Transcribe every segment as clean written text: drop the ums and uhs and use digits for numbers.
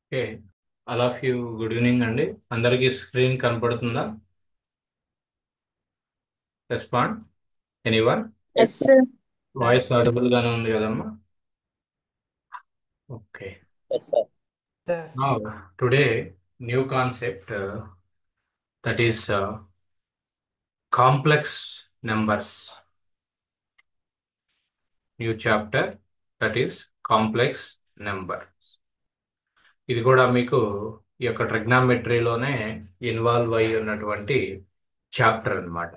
Okay. All of you good evening అండి. అందరికీ screen కనపడుతుందా? Respond anyone? Yes sir. Voice audible గానే ఉంది కదమ్మా? Okay. Yes sir. Now today new concept that is complex numbers. New chapter that is complex number. ఇది కూడా మీకు ఈ యొక్క ట్రిగ్నామెట్రీలోనే ఇన్వాల్వ్ అయి ఉన్నటువంటి చాప్టర్ అన్నమాట.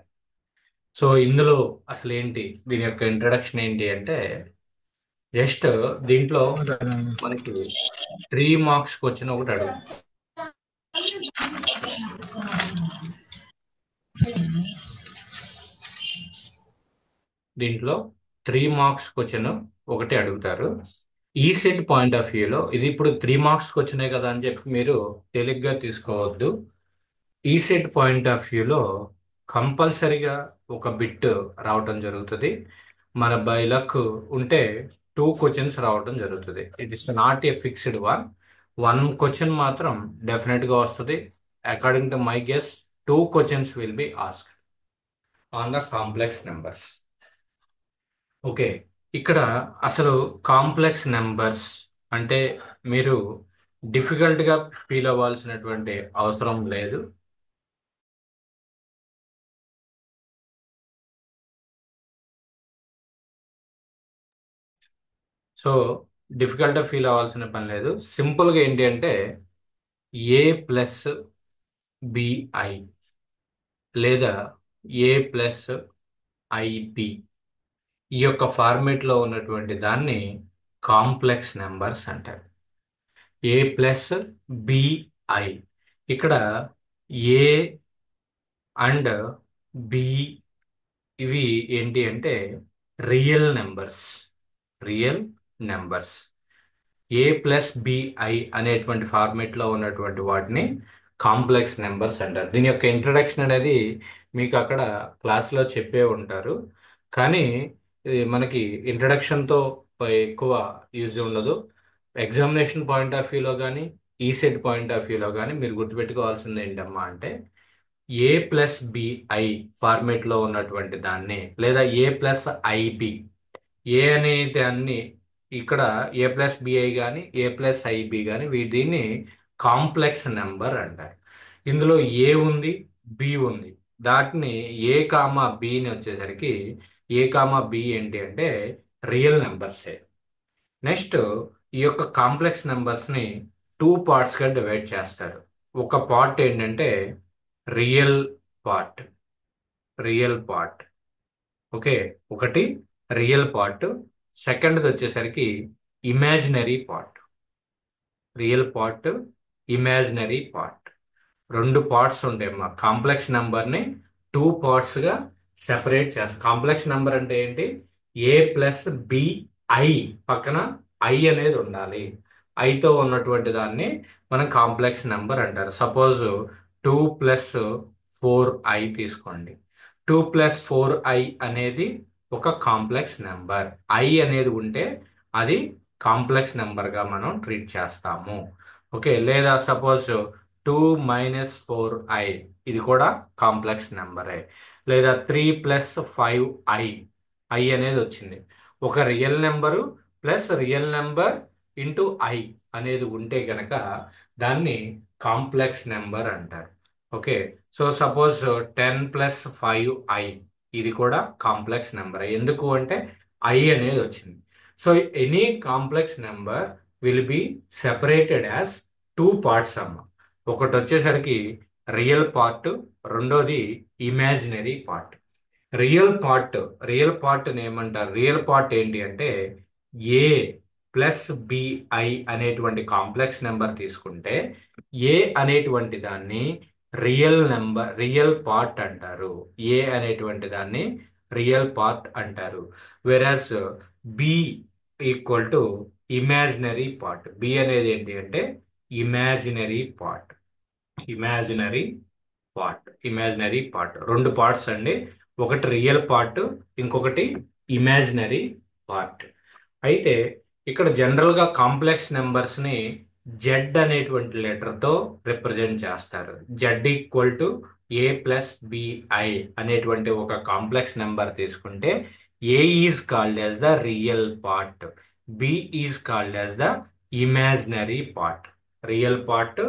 సో ఇందులో అసలు ఏంటి, దీని యొక్క ఇంట్రడక్షన్ ఏంటి అంటే, జస్ట్ దీంట్లో మనకి 3 మార్క్స్ క్వశ్చన్ ఒకటి అడుగు. దీంట్లో 3 మార్క్స్ క్వశ్చన్ ఒకటి అడుగుతారు. ఈ సెట్ పాయింట్ ఆఫ్ వ్యూలో ఇది ఇప్పుడు 3 మార్క్స్ క్వశ్చనే కదా అని చెప్పి మీరు తేలిగ్గా తీసుకోవద్దు. ఈ సెట్ పాయింట్ ఆఫ్ వ్యూలో కంపల్సరిగా ఒక బిట్ రావటం జరుగుతుంది. మన బై లక్ ఉంటే 2 క్వశ్చన్స్ రావటం జరుగుతుంది. It is not a fixed one. 1 question మాత్రం డెఫినెట్ గా వస్తుంది. According to my guess 2 questions will be asked on the complex numbers. Okay. ఇక్కడ అసలు కాంప్లెక్స్ నెంబర్స్ అంటే మీరు డిఫికల్ట్ గా ఫీల్ అవ్వాల్సినటువంటి అవసరం లేదు. సో డిఫికల్ట్ ఫీల్ అవ్వాల్సిన పని లేదు. సింపుల్ గా ఏంటి అంటే ఏ ప్లస్ బిఐ లేదా ఏ ప్లస్ ఐబి, ఈ యొక్క ఫార్మేట్ లో ఉన్నటువంటి దాన్ని కాంప్లెక్స్ నెంబర్స్ అంటారు. ఏ ప్లస్ బిఐ, ఇక్కడ ఏ అండ్ బి ఇవి ఏంటి అంటే రియల్ నెంబర్స్. రియల్ నెంబర్స్ ఏ ప్లస్ బిఐ అనేటువంటి ఫార్మేట్ లో ఉన్నటువంటి వాటిని కాంప్లెక్స్ నెంబర్స్ అంటారు. దీని యొక్క ఇంట్రడక్షన్ అనేది మీకు అక్కడ క్లాస్లో చెప్పే ఉంటారు, కానీ ఇది మనకి ఇంట్రడక్షన్ తో ఎక్కువ యూజ్ ఉండదు. ఎగ్జామినేషన్ పాయింట్ ఆఫ్ వ్యూలో కానీ ఈ సెట్ పాయింట్ ఆఫ్ వ్యూలో కానీ మీరు గుర్తుపెట్టుకోవాల్సింది ఏంటమ్మా అంటే ఏ ప్లస్ బిఐ ఫార్మేట్ లో ఉన్నటువంటి దాన్ని లేదా ఏ ప్లస్ ఐబి, ఏ అనే దాన్ని ఇక్కడ ఏ ప్లస్ బిఐ కానీ ఏ ప్లస్ ఐబి కానీ దీన్ని కాంప్లెక్స్ నెంబర్ అంటారు. ఇందులో ఏ ఉంది, బి ఉంది. దాటిని ఏ కామా బిని వచ్చేసరికి ఏ కామా బి ఏంటి అంటే రియల్ నెంబర్సే. నెక్స్ట్ ఈ యొక్క కాంప్లెక్స్ నెంబర్స్ ని 2 పార్ట్స్ గా డివైడ్ చేస్తారు. ఒక పార్ట్ ఏంటంటే real part. Real part okay, ఒకటి రియల్ పార్ట్. సెకండ్ది వచ్చేసరికి imaginary part. Real part, imaginary part, 2 parts ఉంటాయి. మా కాంప్లెక్స్ నెంబర్ని 2 పార్ట్స్గా సెపరేట్ చేస్తాం. కాంప్లెక్స్ నెంబర్ అంటే ఏంటి, ఏ ప్లస్ బిఐ పక్కన ఐ అనేది ఉండాలి. ఐతో ఉన్నటువంటి దాన్ని మనం కాంప్లెక్స్ నెంబర్ అంటారు. సపోజ్ 2+4i తీసుకోండి. 2+4i అనేది ఒక కాంప్లెక్స్ నెంబర్. ఐ అనేది ఉంటే అది కాంప్లెక్స్ నెంబర్గా మనం ట్రీట్ చేస్తాము. ఓకే, లేదా సపోజ్ 2-4i, ఇది కూడా కాంప్లెక్స్ నెంబరే. లేదా 3+5i, ఐ అనేది వచ్చింది. ఒక real number plus real number into I అనేది ఉంటే గనక దాన్ని కాంప్లెక్స్ నెంబర్ అంటారు. ఓకే, సో సపోజ్ 10+5i, ఇది కూడా కాంప్లెక్స్ నెంబర్. ఎందుకు అంటే ఐ అనేది వచ్చింది. So any complex number will be separated as 2 parts అమ్మ. ఒకటి వచ్చేసరికి రియల్ పార్ట్, రెండోది imaginary part. Real part, real part ఏమంటారు, రియల్ పార్ట్ ఏంటి అంటే ఏ ప్లస్ బిఐ అనేటువంటి కాంప్లెక్స్ నెంబర్ తీసుకుంటే ఏ అనేటువంటి దాన్ని రియల్ నెంబర్, రియల్ పార్ట్ అంటారు. ఏ అనేటువంటి దాన్ని రియల్ పార్ట్ అంటారు. Whereas B equal to imaginary part. B అనేది ఏంటి అంటే imaginary part. Imaginary part, imaginary part 2 parts అండి. ఒకటి రియల్ పార్ట్, ఇంకొకటి ఇమాజినరీ పార్ట్. అయితే ఇక్కడ జనరల్ గా కాంప్లెక్స్ నెంబర్స్ ని జెడ్ అనేటువంటి లెటర్తో రిప్రజెంట్ చేస్తారు. Z equal to A plus B I అనేటువంటి ఒక కాంప్లెక్స్ నెంబర్ తీసుకుంటే A is called as the real part, B is called as the imaginary part. Real part,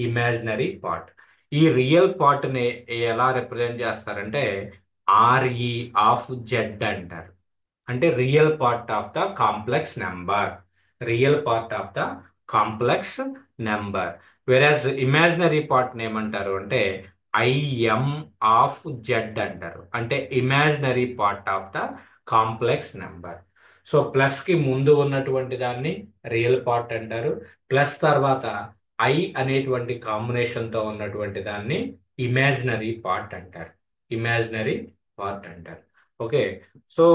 imaginary part. ఈ real part ని ఎలా రిప్రజెంట్ చేస్తారంటే ఆర్ఈ ఆఫ్ జెడ్ అంటారు. అంటే real part of the complex number, real part of the complex number. వెరాజ్ imaginary part ఏమంటారు అంటే IIM of Z అంటారు. అంటే imaginary part of the complex number. So plus కి ముందు ఉన్నటువంటి దాన్ని రియల్ పార్ట్ అంటారు. ప్లస్ తర్వాత ఐ అనేటువంటి కాంబినేషన్ తో ఉన్నటువంటి దాన్ని ఇమాజినరీ పార్ట్ అంటారు. ఇమాజినరీ పార్ట్ అంటారు. ఓకే. సో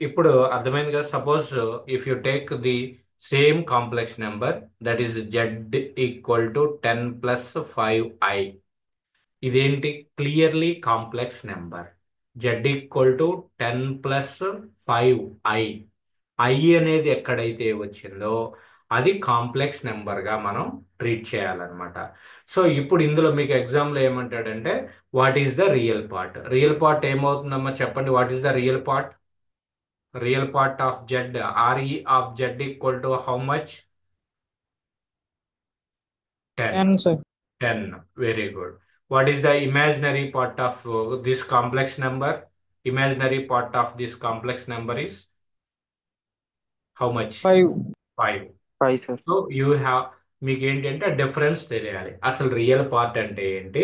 ఇప్పుడు అర్థమైంది కదా. Suppose if you take the same complex number that is Z equal to 10 + 5i. ఇదేంటి? Clearly complex number. Z equal to 10 + 5i. I అనేది ఎక్కడైతే వచ్చిందో అది కాంప్లెక్స్ నెంబర్ గా మనం ట్రీట్ చేయాలన్నమాట. సో ఇప్పుడు ఇందులో మీకు ఎగ్జామ్ లో ఏమంటాడంటే what is the real part. Real part ఏమవుతుందమ్మా చెప్పండి. What is the real part? Real part of z, re of z equal to how much? 10. 10, sir. 10. Very good. What is the imaginary part of this complex number? Imaginary part of this complex number is how much? 5. 5. 5, sir. So you have, మీకు ఏంటంటే difference తెలియాలి. అసలు real part అంటే ఏంటి,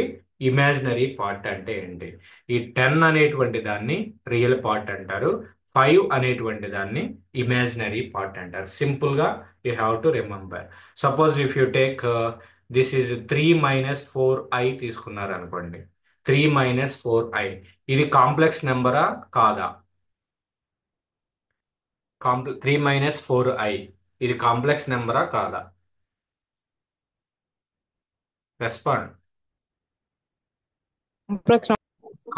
imaginary part అంటే ఏంటి. ఈ 10 అనేటువంటి దాన్ని రియల్ పార్ట్ అంటారు, 5 అనేటువంటి దాన్ని ఇమాజినరీ పార్ట్ అంటారు. సింపుల్ గా you have to remember. Suppose if you take this is 3 - 4i తీసుకున్నారు అనుకోండి. 3 - 4i ఇది కాంప్లెక్స్ నెంబరా కాదా? 3 - 4i ఇది కాంప్లెక్స్ నెంబరా కాదా? రెస్పాండ్. Complex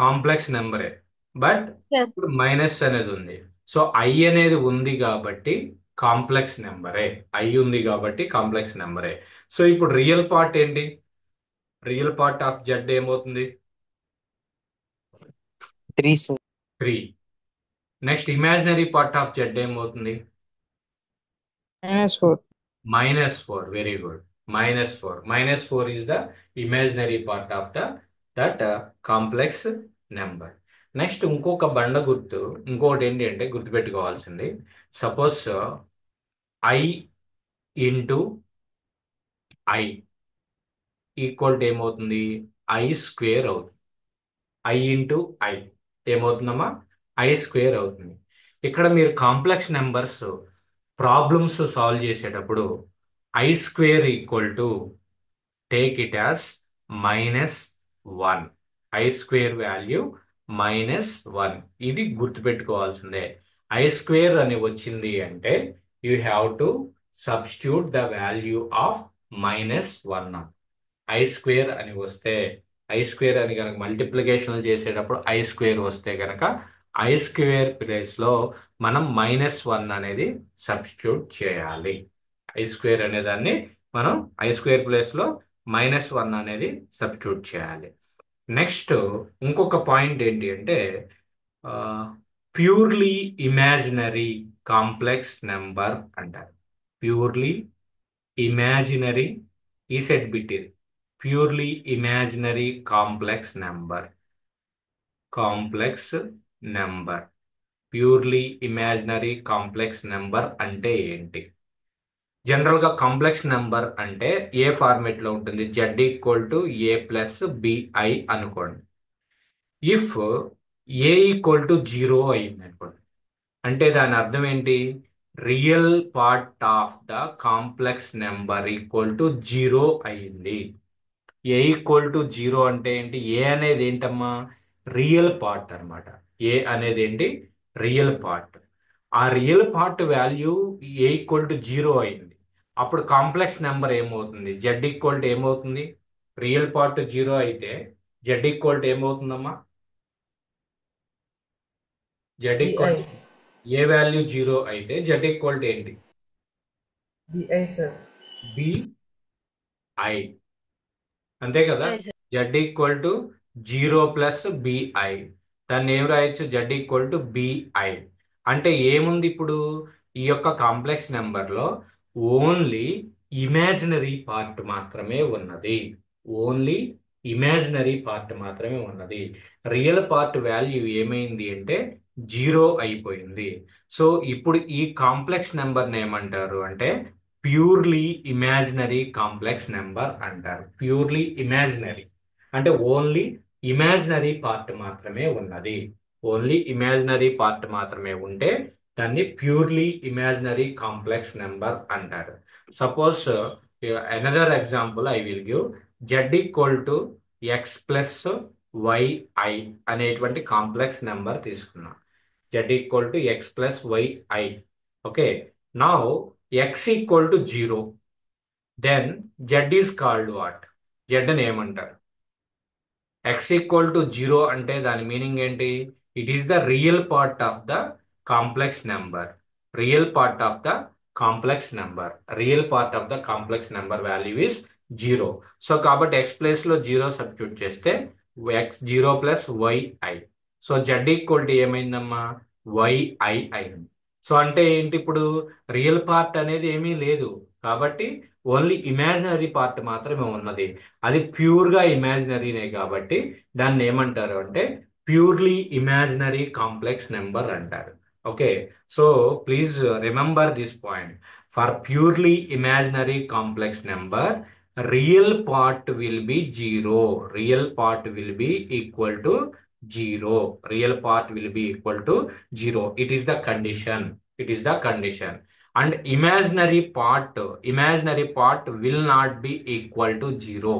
కాంప్లెక్స్ నెంబరే, బట్ సార్ ఇప్పుడు మైనస్ అనేది ఉంది. సో ఐ అనేది ఉంది కాబట్టి కాంప్లెక్స్ నెంబరే. ఐ ఉంది కాబట్టి కాంప్లెక్స్ నెంబరే. సో ఇప్పుడు రియల్ పార్ట్ ఏంటి? రియల్ పార్ట్ ఆఫ్ జెడ్ ఏమవుతుంది? 3, sir. 3. Next imaginary part of Z ఏమవుతుంది? -4. -4. Very good. -4. -4 is the imaginary part of the that complex number. Next ఇంకొక బండ గుర్తు, ఇంకొకటి ఏంటి అంటే గుర్తుపెట్టుకోవాల్సింది. Suppose I into I equal to ఏమవుతుంది? ఐ స్క్వేర్ అవుతుంది. ఐ ఇంటూ ఐ ఏమవుతుందమ్మా? ఐ స్క్వేర్ అవుతుంది. ఇక్కడ మీరు కాంప్లెక్స్ నెంబర్స్ ప్రాబ్లమ్స్ సాల్వ్ చేసేటప్పుడు I square equal to take it as -1. I square value -1. ఇది గుర్తుపెట్టుకోవాల్సిందే. ఐ స్క్వేర్ అని వచ్చింది అంటే you have to substitute the value of -1. I square అని వస్తే, ఐ స్క్వేర్ అని కనుక మల్టిప్లికేషన్ చేసేటప్పుడు ఐ స్క్వేర్ వస్తే కనుక ఐ స్క్వేర్ ప్లేస్ లో మనం -1 అనేది సబ్స్టిట్యూట్ చేయాలి. ఐ స్క్వేర్ అనే దాన్ని మనం ఐ స్క్వేర్ ప్లేస్ లో -1 అనేది సబ్స్టిట్యూట్ చేయాలి. నెక్స్ట్ ఇంకొక పాయింట్ ఏంటి అంటే ప్యూర్లీ ఇమాజినరీ కాంప్లెక్స్ నెంబర్ అంటారు. ప్యూర్లీ ఇమాజినరీ ఈ సెట్ బిట్ ఇది. Purely imaginary complex number. Complex number, purely imaginary complex number అంటే ఏంటి? జనరల్ గా కాంప్లెక్స్ నెంబర్ అంటే ఏ ఫార్మేట్ లో ఉంటుంది? Z equal to A plus B I అనుకోండి. ఇఫ్ ఏ ఈక్వల్ టు 0 అయింది అనుకోండి, అంటే దాని అర్థం ఏంటి? Real part of the complex number equal to 0 అయింది. ఏ ఈక్వల్ టు 0 అంటే ఏంటి? ఏ అనేది ఏంటమ్మా? రియల్ పార్ట్ అన్నమాట. ఏ అనేది ఏంటి? Real part. ఆ real part value A equal to 0 అయింది. అప్పుడు కాంప్లెక్స్ నెంబర్ ఏమవుతుంది? జెడ్ ఈక్వల్ టు ఏమవుతుంది? రియల్ పార్ట్ 0 అయితే జెడ్ ఈక్వల్ టు ఏమవుతుందమ్మా? Z equal BI. A value 0 అయితే జెడ్ ఈక్వల్ టు ఏంటి? BI, sir. బి ఐ, అంతే కదా. yes, జెడ్ ఈక్వల్ టు 0 + bi, దాన్ని ఏం రాయొచ్చు, జెడ్ ఈక్వల్ టు బిఐ. అంటే ఏముంది ఇప్పుడు ఈ యొక్క కాంప్లెక్స్ నెంబర్లో, ఓన్లీ ఇమాజినరీ పార్ట్ మాత్రమే ఉన్నది. ఓన్లీ ఇమాజినరీ పార్ట్ మాత్రమే ఉన్నది. రియల్ పార్ట్ వాల్యూ ఏమైంది అంటే 0 అయిపోయింది. సో ఇప్పుడు ఈ కాంప్లెక్స్ నెంబర్ని ఏమంటారు అంటే ప్యూర్లీ ఇమాజినరీ కాంప్లెక్స్ నెంబర్ అంటారు. ప్యూర్లీ ఇమాజినరీ అంటే ఓన్లీ ఇమాజినరీ పార్ట్ మాత్రమే ఉన్నది. ఓన్లీ ఇమాజినరీ పార్ట్ మాత్రమే ఉంటే దాన్ని ప్యూర్లీ ఇమాజినరీ కాంప్లెక్స్ నెంబర్ అంటారు. Suppose another example I will give. Z equal to x+yi అనేటువంటి కాంప్లెక్స్ నెంబర్ తీసుకున్నాం. z equal to x+yi. Okay, now x equal to 0, then z is called what? z అని ఏమంటారు? x equal to 0 అంటే దాని meaning ఏంటి? It is the real part of the complex number. Real part of the complex number. Real part of the complex number value is 0. So కాబట్టి x place లో 0 substitute చేస్తే x0 + yi. So z equal to ఏమైందమ్మా? yi అయింది. So అంటే ఏంటి ఇప్పుడు? Real part అనేది ఏమీ లేదు కాబట్టి ఓన్లీ ఇమాజినరీ పార్ట్ మాత్రమే ఉన్నది. అది ప్యూర్ గా ఇమాజినరీనే కాబట్టి దాన్ని ఏమంటారు అంటే ప్యూర్లీ ఇమాజినరీ కాంప్లెక్స్ నెంబర్ అంటారు. Okay, so please remember this point. For purely imaginary complex number, real part will be 0. Real part will be equal to 0. Real part will be equal to 0. It is the condition. It is the condition. And imaginary part will not be equal to 0.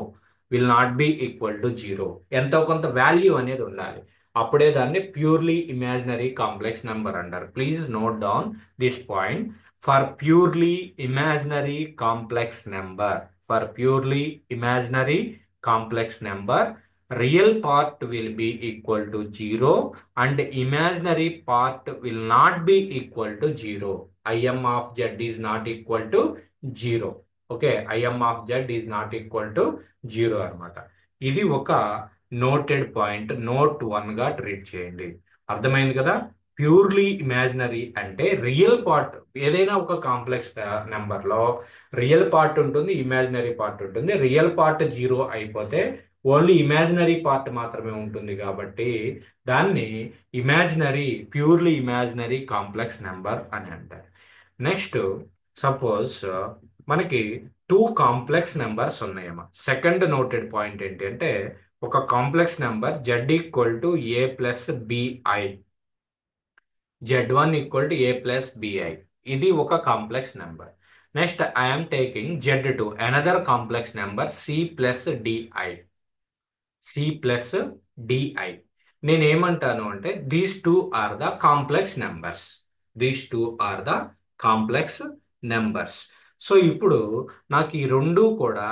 Will not be equal to 0. ఎంతో కొంత value అనేది ఉండాలి. అప్పుడే దాన్ని purely imaginary complex number అంటారు. Please note down this point. For purely imaginary complex number, for purely imaginary complex number, real part will be equal to 0 and imaginary part will not be equal to 0. Im of z is not equal to 0. Okay, Im of z is not equal to 0 అన్నమాట. ఇది ఒక noted point, note 1 గా treat చేయండి. అర్థమైంది కదా. Purely imaginary అంటే real part, ఏదైనా ఒక కాంప్లెక్స్ నెంబర్ లో రియల్ పార్ట్ ఉంటుంది, ఇమాజినరీ పార్ట్ ఉంటుంది. రియల్ పార్ట్ 0 అయిపోతే ఓన్లీ ఇమాజినరీ పార్ట్ మాత్రమే ఉంటుంది కాబట్టి దాన్ని imaginary, purely imaginary complex number అని అంటారు. నెక్స్ట్ సపోజ్ మనకి 2 కాంప్లెక్స్ నెంబర్స్ ఉన్నాయమ్మా. సెకండ్ నోటెడ్ పాయింట్ ఏంటి అంటే ఒక complex number z equal to a+bi, z1 equal to a+bi. ఇది ఒక complex number. Next I'm taking z2, another complex number c+di. నేనేమంటాను అంటే these two are the complex numbers. These two are the complex numbers. So ఇప్పుడు నాకు ఈ రెండు కూడా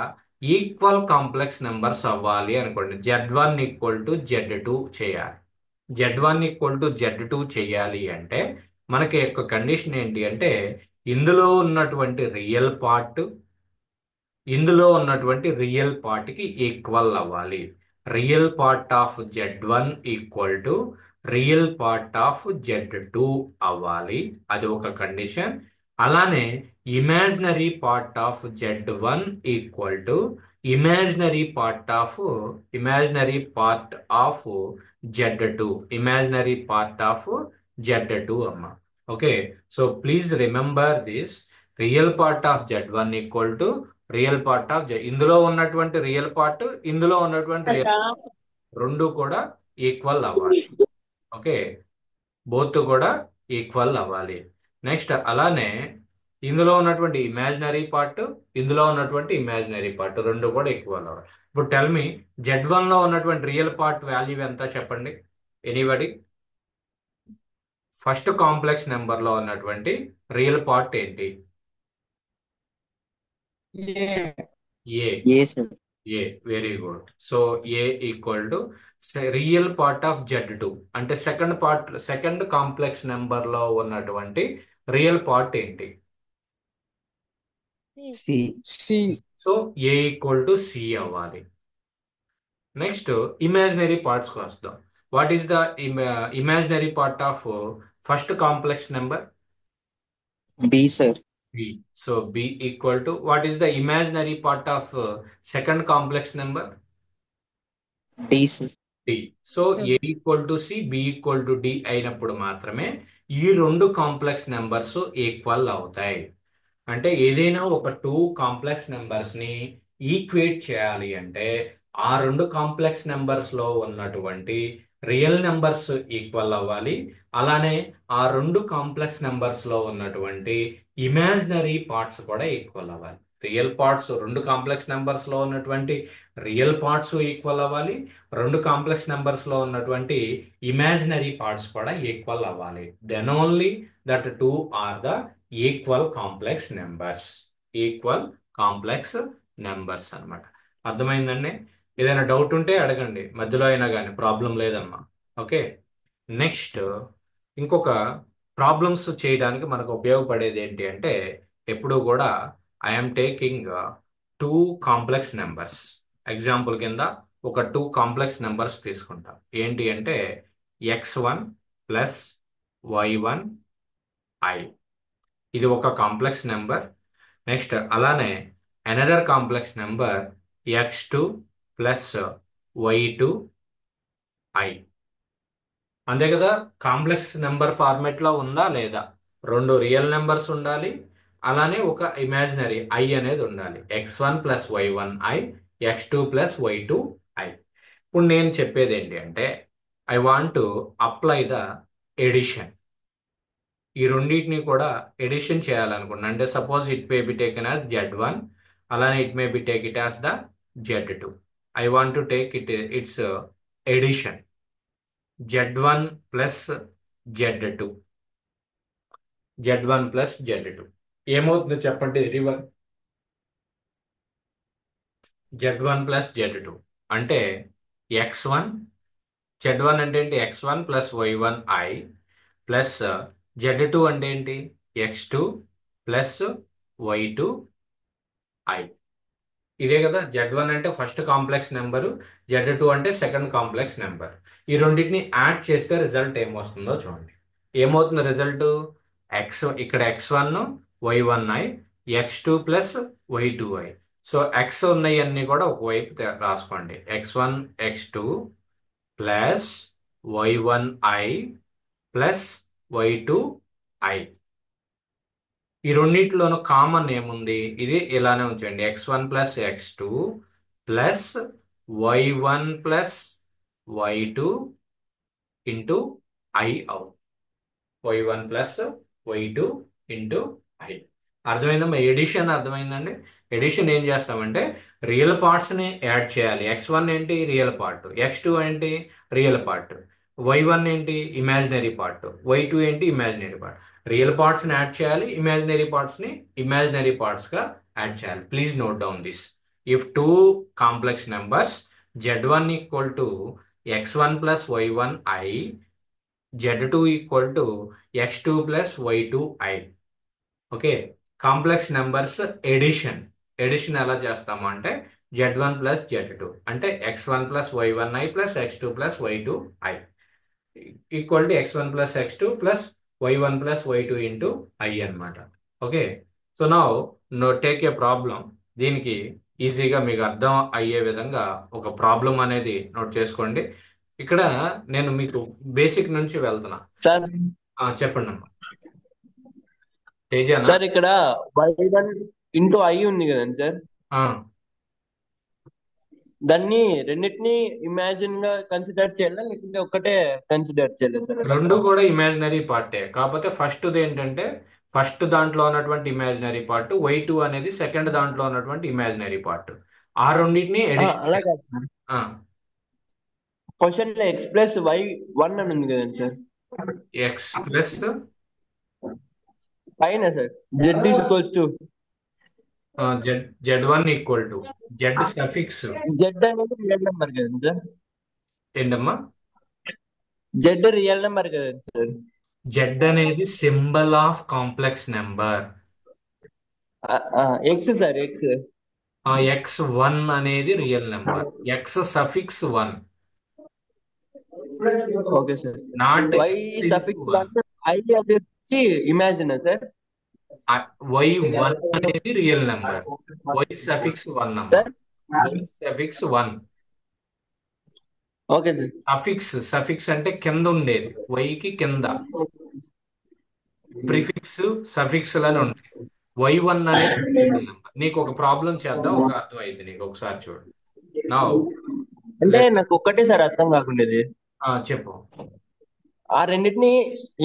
equal complex numbers అవ్వాలి అనుకోండి. z1 ఈక్వల్ టు z2 చేయాలి. z1 ఈక్వల్ టు z2 చేయాలి అంటే మనకి యొక్క కండిషన్ ఏంటి అంటే ఇందులో ఉన్నటువంటి రియల్ పార్ట్ ఇందులో ఉన్నటువంటి రియల్ పార్ట్ కి ఈక్వల్ అవ్వాలి. Real part of z1 equal to real part of z2 అవ్వాలి. అది ఒక కండిషన్. అలానే imaginary part of z1 equal to imaginary part of z2. Imaginary part of z2 అమ్మ. Okay, so please remember this. Real part of z1 equal to real part of ఇందులో ఉన్నటువంటి real part, ఇందులో ఉన్నటువంటి real రెండు కూడా equal అవ్వాలి. Okay, both కూడా equal అవ్వాలి. నెక్స్ట్ అలానే ఇందులో ఉన్నటువంటి ఇమాజినరీ పార్ట్, ఇందులో ఉన్నటువంటి ఇమాజినరీ పార్ట్ రెండు కూడా ఈక్వల్ అవ్వాలి. ఇప్పుడు టెల్ మీ, z1 లో ఉన్నటువంటి రియల్ పార్ట్ వాల్యూ ఎంత చెప్పండి, ఎనీబడి? ఫస్ట్ కాంప్లెక్స్ నెంబర్ లో ఉన్నటువంటి రియల్ పార్ట్ ఏంటి? yeah, A. Yes, sir. A, very good. So A equal to real part of z2 అంటే సెకండ్ కాంప్లెక్స్ నెంబర్ లో ఉన్నటువంటి రియల్ పార్ట్ ఏంటి? C. So A equal to C అవ్వాలి. Next imaginary పార్ట్స్కి వస్తాం. What is the imaginary part of first complex number? B, sir. B. So B equal to what is the imaginary part of second complex number? D, sir. D. So A equal to C, B equal to D అయినప్పుడు మాత్రమే ఈ రెండు complex numbers equal అవుతాయి. అంటే ఏదైనా ఒక two complex numbers ని equate చేయాలి అంటే ఆ రెండు కాంప్లెక్స్ నెంబర్స్ లో ఉన్నటువంటి రియల్ నెంబర్స్ ఈక్వల్ అవ్వాలి. అలానే ఆ రెండు కాంప్లెక్స్ నెంబర్స్ లో ఉన్నటువంటి ఇమాజినరీ పార్ట్స్ కూడా ఈక్వల్ అవ్వాలి. రియల్ పార్ట్స్ రెండు కాంప్లెక్స్ నెంబర్స్ లో ఉన్నటువంటి రియల్ పార్ట్స్ ఈక్వల్ అవ్వాలి. రెండు కాంప్లెక్స్ నెంబర్స్ లో ఉన్నటువంటి ఇమాజినరీ పార్ట్స్ కూడా ఈక్వల్ అవ్వాలి. Then only that two are the equal complex numbers. Equal complex numbers అన్నమాట. అర్థమైందండి? ఏదైనా డౌట్ ఉంటే అడగండి, మధ్యలో అయినా కానీ ప్రాబ్లం లేదమ్మా. ఓకే. నెక్స్ట్ ఇంకొక ప్రాబ్లమ్స్ చేయడానికి మనకు ఉపయోగపడేది ఏంటి అంటే ఎప్పుడు కూడా I'm taking too complex numbers. Example కింద ఒక టూ కాంప్లెక్స్ నెంబర్స్ తీసుకుంటాం. ఏంటి అంటే x1 ప్లస్ y1 i. ఇది ఒక కాంప్లెక్స్ నెంబర్. నెక్స్ట్ అలానే another complex number x2 plus y2 i. అంతే కదా? కాంప్లెక్స్ నెంబర్ ఫార్మేట్ లో ఉందా లేదా? రెండు రియల్ నెంబర్స్ ఉండాలి, అలానే ఒక ఇమాజినరీ ఐ అనేది ఉండాలి. x1 plus y1 i, x2 plus y2 i. ఇప్పుడు నేను చెప్పేది ఏంటి అంటే I want to apply the addition. ఈ రెండింటిని కూడా ఎడిషన్ చేయాలనుకున్నా అంటే suppose it may be taken as z1, అలానే it may be take it as the z2. I want to take its addition z1 plus z2. z1 plus z2 ఏమవుతుందో చెప్పండి. z1 plus z2 అంటే x1, z1 అంటే ఏంటి? x1 plus y1 i plus z2 అంటే ఏంటి? x2 plus y2 i. ఇదే కదా z1 అంటే ఫస్ట్ కాంప్లెక్స్ నెంబరు, z2 అంటే సెకండ్ కాంప్లెక్స్ నెంబర్. ఈ రెండింటిని యాడ్ చేస్తే రిజల్ట్ ఏమొస్తుందో చూడండి. ఏమవుతుంది రిజల్ట్? ఇక్కడ x1 y1i, x2 plus y2i. So x ఉన్నాయి అన్ని కూడా ఒకవైపు రాసుకోండి. x1 x2 plus y1i plus y2i. ఈ రెండింటిలోనూ కామన్ ఏముంది? ఇది ఇలానే ఉంచండి. x1 plus x2 plus y1 plus y2 into i అవుతుంది. y1 plus y2 into i. అర్థమైందమ్మా? ఎడిషన్ అర్థమైందండి? ఎడిషన్ ఏం చేస్తామంటే రియల్ పార్ట్స్ ని యాడ్ చేయాలి. x1 ఏంటి? Real part. x2 ఏంటి? Real part. y1 ఏంటి? Imaginary part. y2 ఏంటి? Imaginary part. రియల్ పార్ట్స్ ని యాడ్ చేయాలి, ఇమాజినరీ పార్ట్స్ ని ఇమాజినరీ పార్ట్స్ గా యాడ్ చేయాలి. Please note down this. If two complex numbers z1 equal to x1 plus y1 i, z2 equal to x2 plus y2 i. Okay. Complex numbers addition. Addition ఎలా చేస్తాము అంటే z1 plus z2 అంటే x1 plus y1i plus x2 plus y2i equal to x1 plus x2 plus y1 plus y2 into i అనమాట. Okay. So no take a problem. దీనికి ఈజీగా మీకు అర్థం అయ్యే విధంగా ఒక ప్రాబ్లం అనేది నోట్ చేసుకోండి. ఇక్కడ నేను మీకు బేసిక్ నుంచి వెళ్తున్నా. సార్ చెప్పండి అమ్మా. తేజానా? సార్ ఇక్కడ y1 ఇంటూ i ఉంది కదండి సార్, ఆ, దాన్ని రెండింటిని ఇమాజిన్ గా కన్సిడర్ చేయాలా లేకుంటే ఒక్కటే కన్సిడర్ చేయాలా సార్ అట్లా? రెండు కూడా ఇమాజినరీ పార్టే. కాకపోతే ఫస్ట్ ఏంటంటే ఫస్ట్ దాంట్లో ఉన్నటువంటి ఇమాజినరీ పార్ట్, y2 అనేది సెకండ్ దాంట్లో ఉన్నటువంటి ఇమాజినరీ పార్ట్. ఆ రెండింటిని ఎడిషన్ అలా చేయాలి. కాదు సార్, క్వశ్చన్ లో x ప్లస్ y1 అని ఉంది కదండి సార్, ఎక్స్ ప్లస్ పైన sir z equals to z1 equal to Z suffix. z అనేది రియల్ నెంబర్ కదండి సార్, ఏంటమ్మా? z రియల్ నెంబర్ కదండి సార్. జెడ్ అనేది symbol of complex number. X sir, X. X one అనేది real number, X suffix one, okay sir. Not Y X into suffix one. అంటే I అది వచ్చి imagine sir. Y one అనేది real number, Y suffix one అమ్మా, sir Y suffix one. Okay sir. Suffix, suffix అంటే కింద ఉండేది, వైకి కింద ప్రిఫిక్స్ సఫిక్స్ లని ఉంటాయి. వై వన్ అనేది రియల్ నెంబర్. నీకు ఒక ప్రాబ్లం చేద్దాం, ఒక అర్థం అయింది నీకు, ఒకసారి చూడు. నా అంటే లెట్, నాకు ఒక్కటే సార్ అర్థం కాకుండేది. చెప్పు. ఆ రెండింటిని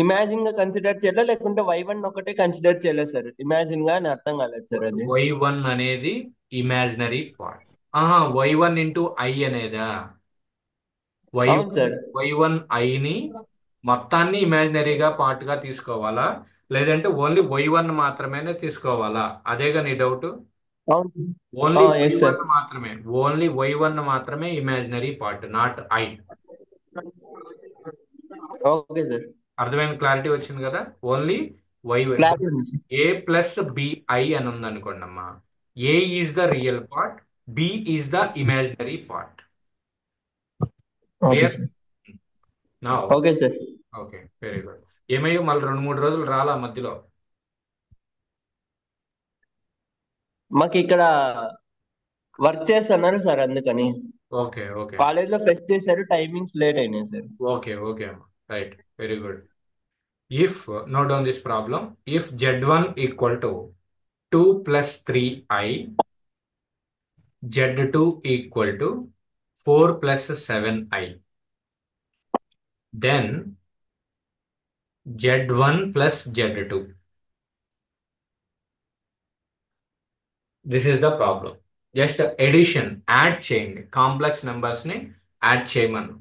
ఇమాజిన్ గా కన్సిడర్ చేయాలా లేకుంటే వై వన్ ఒకటే కన్సిడర్ చేయలేదు సార్? ఇమాజిన్ గా అని అర్థం కాలేదు సార్ అది. వై వన్ అనేది ఇమాజినరీ పార్ట్. ఆహా, వై వన్ ఇంటూ ఐ అనేదా? వై అవును సార్. వై వన్ ఐని మొత్తాన్ని ఇమాజినరీగా పార్ట్ గా తీసుకోవాలా, లేదంటే ఓన్లీ వై వన్ మాత్రమే తీసుకోవాలా? అదేగా నీ డౌట్. అవును. Only Y yes sir. One మాత్రమే, ఓన్లీ వై వన్ మాత్రమే imaginary part, not I. Okay sir. అర్థమైన క్లారిటీ వచ్చింది కదా? Only Y. క్లారిటీ ఉంది సార్. ఏ ప్లస్ బిఐ అని ఉంది అనుకోండి అమ్మా, A is the real part, B is the imaginary part. Okay clear sir. నా? Okay sir. Okay, very good. ఏమయ్యో మళ్ళీ 2-3 రోజులు రాలా మధ్యలో? మాకు ఇక్కడ వర్క్ చేస్తున్నారు సార్, అందుకని. ఓకే ఓకే కాలేజ్ లో ఫెస్ట్ చేశారు, టైమింగ్స్ లేట్ అయినాయి సార్. ఓకే ఓకే అమ్మా, right, very good. If, note down this problem. If Z1 equal to 2 plus 3i, Z2 equal to 4 plus 7i, then Z1 plus Z2. This is the problem. Just addition, add చేయండి, complex numbers ని add చేయమను.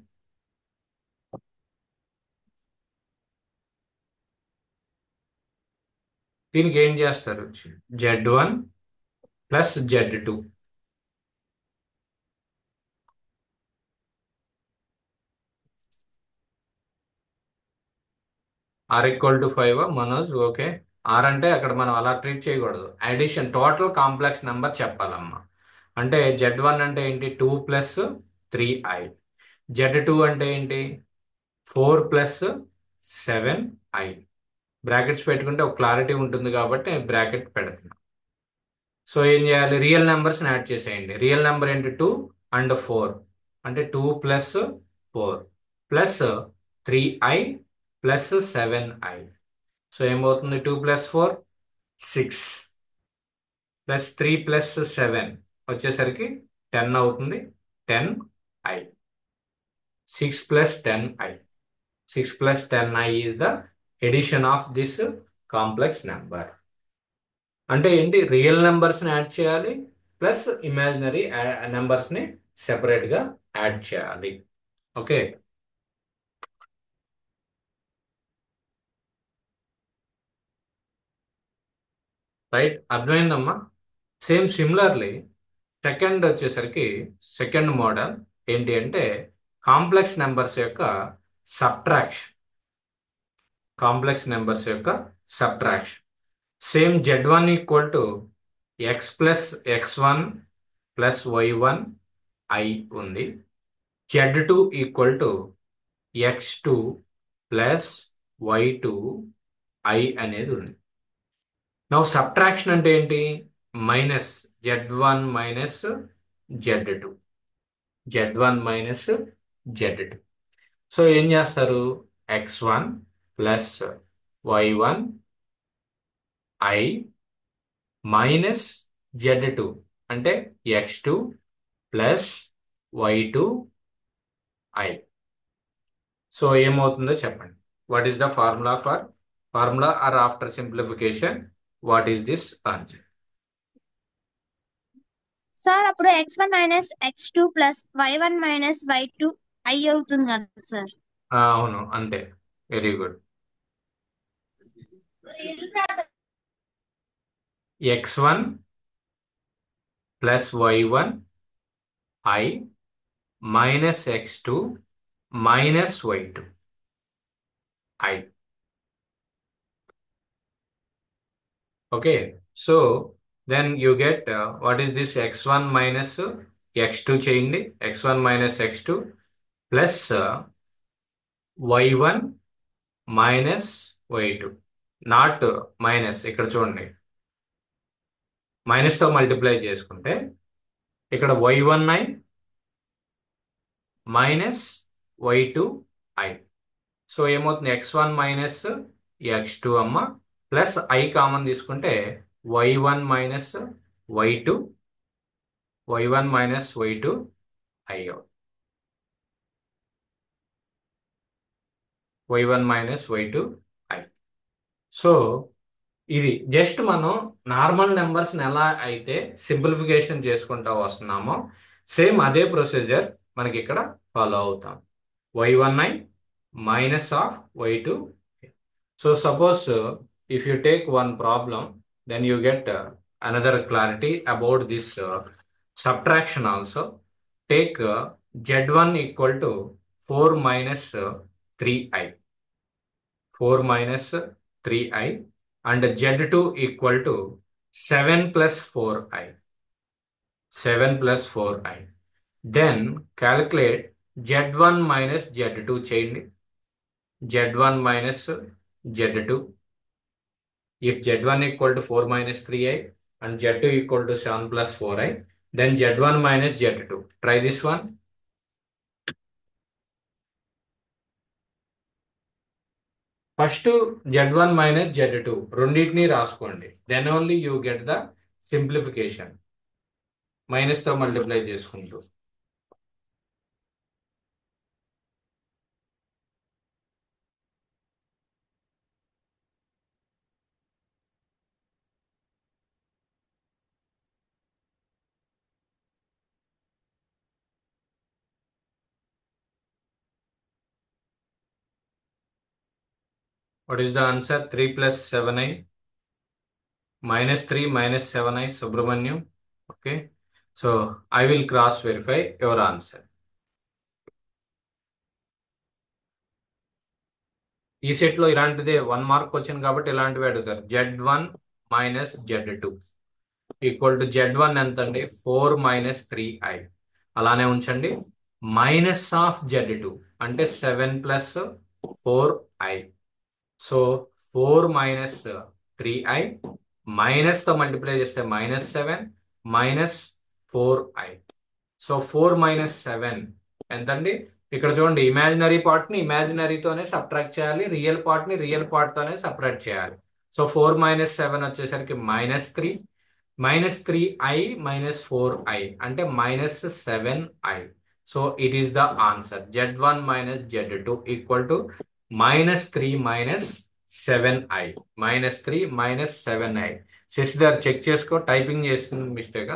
దీనికి ఏం చేస్తారు? Z1 plus Z2. Or equal to 5 Manoj? Okay. Or అంటే అక్కడ మనం అలా ట్రీట్ చేయకూడదు, అడిషన్ టోటల్ కాంప్లెక్స్ నెంబర్ చెప్పాలమ్మా. అంటే Z1 అంటే ఏంటి? 2 ప్లస్ 3i. Z2 అంటే ఏంటి? 4 ప్లస్ 7i. బ్రాకెట్స్ పెట్టుకుంటే ఒక క్లారిటీ ఉంటుంది కాబట్టి బ్రాకెట్ పెడుతున్నా. సో ఏం చేయాలి? రియల్ నెంబర్స్ యాడ్ చేసేయండి. రియల్ నెంబర్ ఏంటి? 2 అండ్ 4, అంటే 2 plus 4 plus 3i plus 7i. So ఏమవుతుంది? 2 ప్లస్ 4 6 ప్లస్ 3 ప్లస్ 7 వచ్చేసరికి 10 అవుతుంది. 10i. 6 plus 10i. 6 plus 10i is the addition of this complex number. అంటే ఏంటి? రియల్ నెంబర్స్ ని యాడ్ చేయాలి, ప్లస్ ఇమాజినరీ నెంబర్స్ ని సెపరేట్ గా యాడ్ చేయాలి. ఓకే, రైట్, అర్థమైందమ్మా? సేమ్ సిమిలర్లీ సెకండ్ వచ్చేసరికి, సెకండ్ మోడల్ ఏంటి అంటే కాంప్లెక్స్ నెంబర్స్ యొక్క సబ్ట్రాక్షన్. కాంప్లెక్స్ నెంబర్స్ యొక్క subtraction. Same Z1 equal to x plus x1 plus y1 i ఉంది. Z2 equal to x2 plus y2 i అనేది ఉంది. నౌ సబ్ట్రాక్షన్ అంటే ఏంటి? Minus Z1 minus Z2, Z1 minus Z2. So ఏం చేస్తారు? x1 plus y1 i minus Z2 అంటే x2 plus y2 i. So ఏమవుతుందో చెప్పండి. What is the formula for, formula or after simplification, what is this answer? Sir అప్పుడు x1 minus x2 plus y1 minus y2 I అవుతుంది కదా sir? అవును, అంతే. Very good. x1 plus y1 i minus x2 minus y2 i. Okay, so then you get what is this x1 minus x2 చేయండి, x1 minus x2 plus y1 minus y2, not minus. ఇక్కడ చూడండి, మైనస్తో multiply చేసుకుంటే ఇక్కడ y1i minus y2i. So ఏమవుతుంది, x1 minus x2 అమ్మ plus i common తీసుకుంటే y1 minus y2, y1 minus y2 i, y1 minus y2 i. So ఇది just మనం normal నెంబర్స్ని ఎలా అయితే సింప్లిఫికేషన్ చేసుకుంటా వస్తున్నామో సేమ్ అదే ప్రొసీజర్ మనకి ఇక్కడ ఫాలో అవుతాం. y1i minus of y2. So suppose if you take one problem, then you get another clarity about this subtraction also. Take z1 equal to 4 minus 3i, 4 minus 3i, and z2 equal to 7 plus 4i, 7 plus 4i. Then calculate z1 minus z2 చేయండి, z1 minus z2. If z1 equal to 4 minus 3i and z2 equal to 7 plus 4i, then z1 minus z2. Try this one. First z1 minus z2 రెండింటిని రాసుకోండి. Then only you get the simplification. Minus తో multiply చేసుకుంటూ. What is the answer? 3 plus 7i minus 3 minus 7i, Subramanyam. Okay. So I will cross verify your answer. ఈ set లో ఇలాంటిదే 1 mark వచ్చింది కాబట్టి ఇలాంటివి అడుగుతారు. z1 minus z2 equal to z1 ఎంత అండి, 4 మైనస్ 3i. అలానే ఉంచండి. మైనస్ ఆఫ్ z2 అంటే 7 plus 4i. So 4 minus 3i minus తో మల్టిప్లై చేస్తే minus 7 minus 4i. So 4 minus 7 ఎంతండి, ఇక్కడ చూడండి ఇమాజినరీ పార్ట్ ని ఇమాజినరీతోనే సబ్ట్రాక్ట్ చేయాలి, రియల్ పార్ట్ ని రియల్ పార్ట్ తోనే సబ్ట్రాక్ట్ చేయాలి. సో 4 మైనస్ 7 వచ్చేసరికి minus 3, minus 3i minus 4i అంటే minus 7i. So it is the answer. z1 minus z2 equal to minus 3 minus 7i, minus 3 minus 7i. Shashidhar check చేసుకో, typing చేస్తుంది mistake.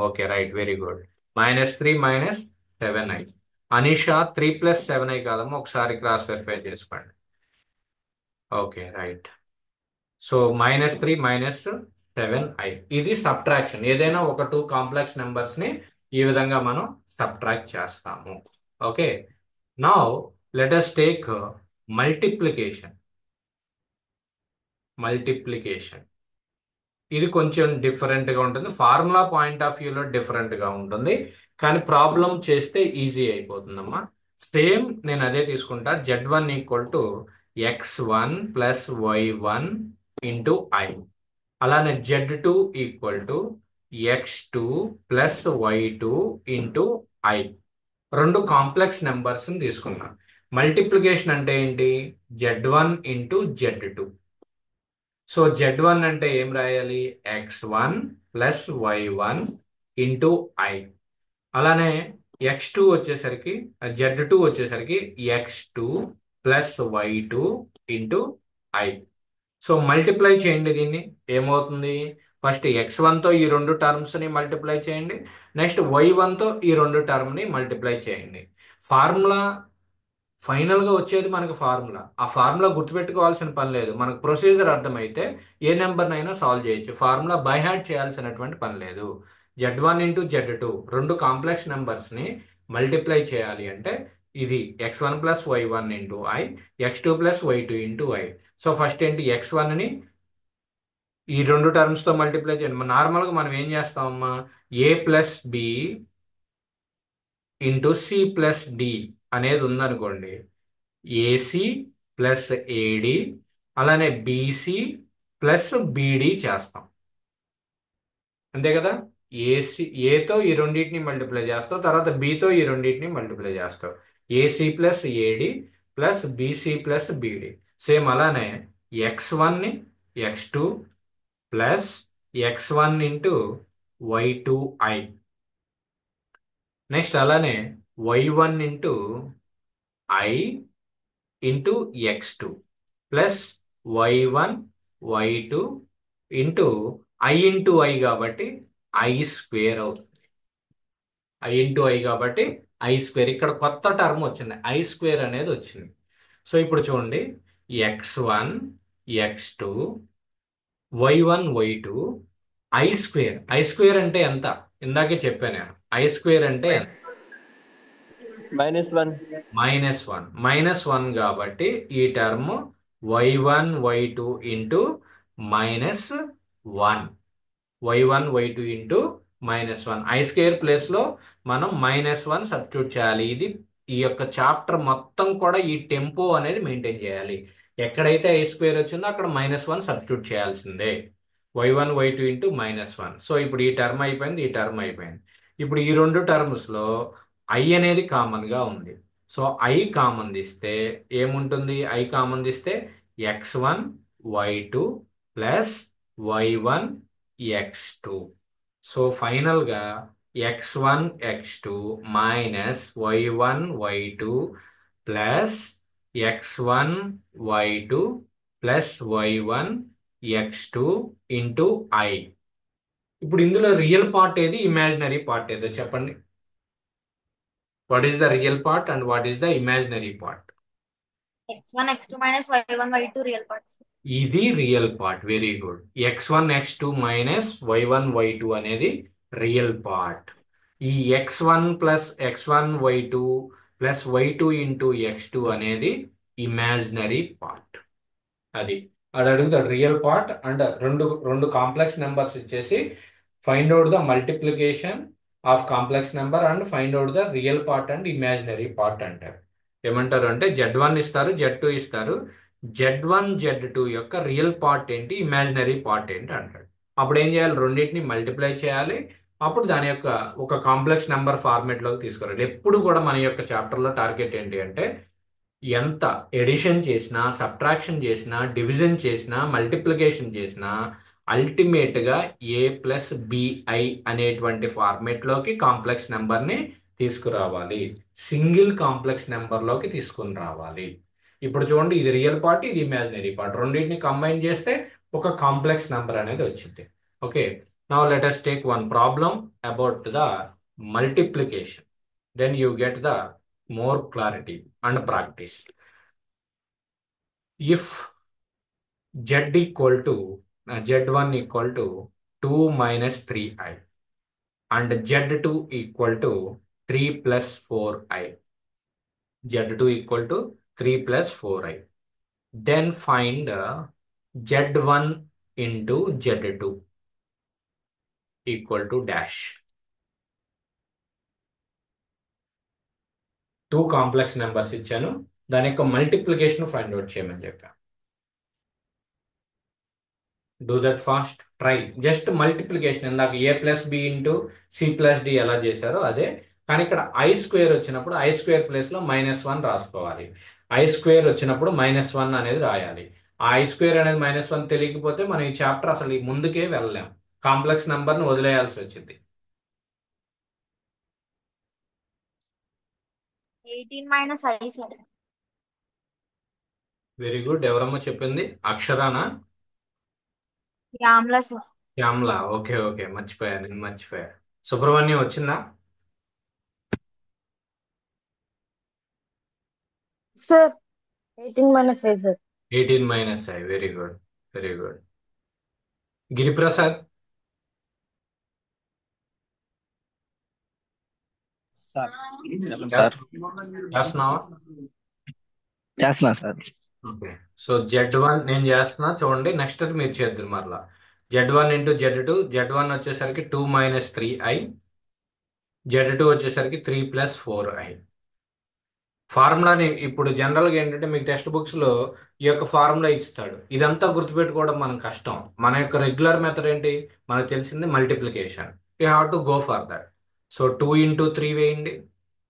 Okay right, very good. Minus 3 minus 7i. Anisha 3 plus 7i కాదమ్మా, ఒకసారి cross verify చేసుకోండి. Okay right. So minus 3 minus 7i ఇది subtraction. ఏదైనా ఒక 2 complex numbers ని ఈ విధంగా మనం సబ్ట్రాక్ట్ చేస్తాము. Okay, now let us take multiplication. Multiplication ఇది కొంచెం డిఫరెంట్ గా ఉంటుంది, ఫార్ములా పాయింట్ ఆఫ్ వ్యూలో డిఫరెంట్ గా ఉంటుంది, కానీ ప్రాబ్లం చేస్తే ఈజీ అయిపోతుందమ్మా. సేమ్ నేను అదే తీసుకుంటా. z1 equal to x1 plus y1 into i. అలానే z2 equal to x2 plus y2 into i. రెండు కాంప్లెక్స్ నెంబర్స్ తీసుకున్నాం. మల్టిప్లికేషన్ అంటే ఏంటి, z1 into z2. So z1 అంటే ఏం రాయాలి, x1 plus y1 into i. అలానే x2 వచ్చేసరికి z2 వచ్చేసరికి x2 plus y2 into i. So multiply చేయండి దీన్ని, ఏమవుతుంది, ఫస్ట్ x1 తో ఈ రెండు టర్మ్స్ ని మల్టిప్లై చేయండి, నెక్స్ట్ y1 తో ఈ రెండు టర్మ్ ని మల్టిప్లై చేయండి. ఫార్ములా ఫైనల్ గా వచ్చేది మనకు ఫార్ములా. ఆ ఫార్ములా గుర్తుపెట్టుకోవాల్సిన పని లేదు, మనకు ప్రొసీజర్ అర్థమైతే ఏ నెంబర్నైనా సాల్వ్ చేయొచ్చు. ఫార్ములా బై హార్ట్ చేయాల్సినటువంటి పని లేదు. z1 ఇంటూ z2 రెండు కాంప్లెక్స్ నెంబర్స్ ని మల్టిప్లై చేయాలి అంటే ఇది x1 plus y1 into i, x2 plus y2 into i. So first ఏంటి, x1 ని ఈ రెండు టర్మ్స్ తో మల్టిప్లై చేయండి. నార్మల్గా మనం ఏం చేస్తామమ్మా, A plus B into C plus D అనేది ఉందనుకోండి, ఏసి ప్లస్ ఏడి అలానే బీసీ ప్లస్ బీడి చేస్తాం. అంతే కదా. ఏసీ ఏతో ఈ రెండింటిని మల్టిప్లై చేస్తావు, తర్వాత బితో ఈ రెండింటిని మల్టిప్లై చేస్తావు. AC plus AD plus BC plus BD. Same అలానే x1ని x2 plus x1 into y2i. Next అలానే y1 into i into x2 plus y1 y2 into i into i కాబట్టి i స్క్వేర్ అవుతుంది. ఐ ఇంటూ ఐ కాబట్టి I square. ఇక్కడ కొత్త term వచ్చింది, I square అనేది వచ్చింది. సో ఇప్పుడు చూడండి, x1 x2 y1 y2 I square అంటే ఎంత, ఇందాకే చెప్పాను నేను. ఐ స్క్వేర్ అంటే ఎంత? -1. -1 కాబట్టి ఈ term y1 y2 into -1, y1 y2 into -1. I square place లో మనం -1 సబ్స్టిట్యూట్ చేయాలి. ఇది ఈ యొక్క చాప్టర్ మొత్తం కూడా ఈ టెంపో అనేది మెయింటైన్ చేయాలి. ఎక్కడైతే ఐ స్క్వేర్ వచ్చిందో అక్కడ -1 సబ్స్టిట్యూట్ చేయాల్సిందే. y1 y2 into -1. సో ఇప్పుడు ఈ టర్మ్ అయిపోయింది, ఈ టర్మ్ అయిపోయింది. ఇప్పుడు ఈ రెండు టర్మ్స్ లో ఐ అనేది కామన్ గా ఉంది. సో ఐ కామన్ తీస్తే ఏముంటుంది, ఐ కామన్ తీస్తే x1 y2 plus y1 x2. So final గా x1 x2 minus y1 y2 plus x1 y2 plus y1 x2 into I. ఇప్పుడు ఇందులో రియల్ పార్ట్ ఏది, ఇమాజినరీ పార్ట్ ఏదో చెప్పండి. What is the real part and what is the imaginary part? x1 x2 minus y1 y2 real parts. ఇది real part. Very good. x1 x2 minus y1 y2 అనేది real part. ఈ x1 plus x1 y2 plus y2 into x2 అనేది imaginary part. అది అది అడుగుతాడు real part. And రెండు రెండు complex numbers ఇచ్చేసి find out the multiplication of complex number and find out the real part and imaginary part అంటారు. ఏమంటారు అంటే Z1 ఇస్తారు, Z2 ఇస్తారు. Z1 Z2 యొక్క రియల్ పార్ట్ ఏంటి, ఇమాజినరీ పార్ట్ ఏంటి అంటాడు. అప్పుడు ఏం చేయాలి, రెండింటిని మల్టిప్లై చేయాలి. అప్పుడు దాని యొక్క ఒక కాంప్లెక్స్ నెంబర్ ఫార్మేట్ లోకి తీసుకురావాలి. ఎప్పుడు కూడా మన యొక్క చాప్టర్లో టార్గెట్ ఏంటి అంటే ఎంత ఎడిషన్ చేసినా, సబ్ట్రాక్షన్ చేసినా, డివిజన్ చేసినా, మల్టిప్లికేషన్ చేసినా అల్టిమేట్ గా ఏ ప్లస్ బిఐ అనేటువంటి ఫార్మేట్ లోకి కాంప్లెక్స్ నెంబర్ ని తీసుకురావాలి. సింగిల్ కాంప్లెక్స్ నెంబర్ లోకి తీసుకుని రావాలి. ఇప్పుడు చూడండి, ఇది రియల్ పార్ట్, ఇది ఇమాజినరీ పార్ట్. రెండింటిని కంబైన్ చేస్తే ఒక కాంప్లెక్స్ నెంబర్ అనేది వచ్చింది. Okay, now let us take one problem about the multiplication. Then you get the more clarity and practice. If z equal to z1 equal to 2 minus 3i and z2 equal to 3 plus 4i, z2 equal to 3 plus 4i, then find z1 into z2 equal to dash. Two complex numbers ఇచ్చాను, దాని యొక్క multiplication find out చేయమని చెప్పాను. Do that fast. Try just multiplication. ఇందాక A plus B into C plus D ఎలా చేశారో అదే, కానీ ఇక్కడ ఐ స్క్వేర్ వచ్చినప్పుడు ఐ స్క్వేర్ ప్లేస్ లో -1 రాసుకోవాలి. ఐ స్క్వేర్ వచ్చినప్పుడు -1 అనేది రాయాలి. ఆ ఐ స్క్వేర్ అనేది -1 తెలియకపోతే మనం ఈ చాప్టర్ అసలు ముందుకే వెళ్ళలేం. కాంప్లెక్స్ నెంబర్ ని వదిలేయాల్సి వచ్చింది. 18 minus I, sir. Very good. ఎవరమ్మా చెప్పింది, అక్షరానా? Yamla, sir. Shyamla. Okay okay, నేను మర్చిపోయా. సుబ్రహ్మణ్యం వచ్చిందా? Sir, 18 minus I, sir. 18 - I. Very good, very good. Giriprasad. Sir చేస్తున్నావా? చేస్తున్నా సార్. ఓకే, సో Z1 నేను చేస్తున్నా చూడండి. నెక్స్ట్ మీరు చేద్దరు మరలా. Z1 ఇంటూ Z2, Z1 వచ్చేసరికి 2 మైనస్ 3i, Z2 వచ్చేసరికి 3 ప్లస్ 4i. ఫార్ములాని ఇప్పుడు జనరల్గా ఏంటంటే మీకు టెక్స్ట్ బుక్స్లో ఈ యొక్క ఫార్ములా ఇస్తాడు. ఇదంతా గుర్తుపెట్టుకోవడం మనకు కష్టం. మన యొక్క రెగ్యులర్ మెథడ్ ఏంటి, మనకు తెలిసింది multiplication. You have to go for that. So 2 into 3 వేయండి,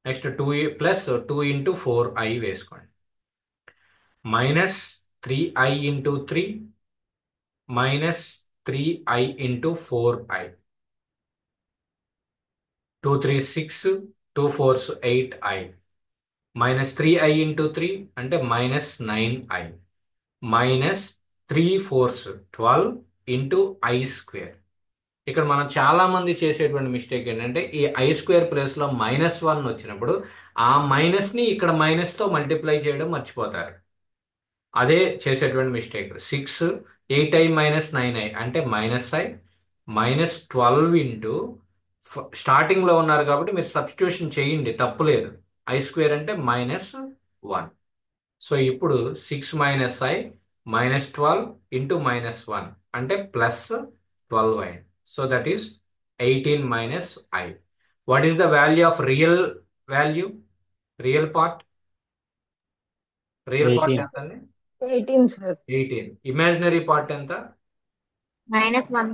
నెక్స్ట్ 2 ప్లస్ 2 ఇంటూ 4i వేసుకోండి, minus 3i into 3 minus 3i into 4i, 2 3 6, 2 4 8i, minus 3i into 3 అంటే minus 9i, minus 3 4 12 into i square. ఇక్కడ మనం చాలా మంది చేసేటువంటి మిస్టేక్ ఏంటంటే ఈ i స్క్వేర్ ప్లేస్లో -1 వచ్చినప్పుడు ఆ మైనస్ని ఇక్కడ మైనస్తో మల్టిప్లై చేయడం మర్చిపోతారు. అదే చేసేటువంటి మిస్టేక్. 6 8i మైనస్ 9i అంటే -i, మైనస్ 12 ఇంటూ స్టార్టింగ్లో ఉన్నారు కాబట్టి మీరు సబ్స్టిట్యూషన్ చేయండి, తప్పులేదు. i స్క్వేర్ అంటే -1. సో ఇప్పుడు 6 మైనస్ i మైనస్ 12 ఇంటూ -1 అంటే plus 12i. So that is 18 minus i. What is the value of real value, real part? Real part 18. ఎంత అండి? 18 సార్. 18. ఇమాజినరీ పార్ట్ ఎంత? -1.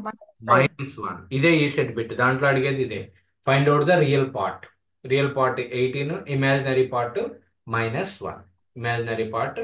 -1. ఇదే ఈ సెట్ బిట్, దాంట్లో అడిగేది ఇదే. Find out the real part. Real part 18, imaginary part -1. Imaginary part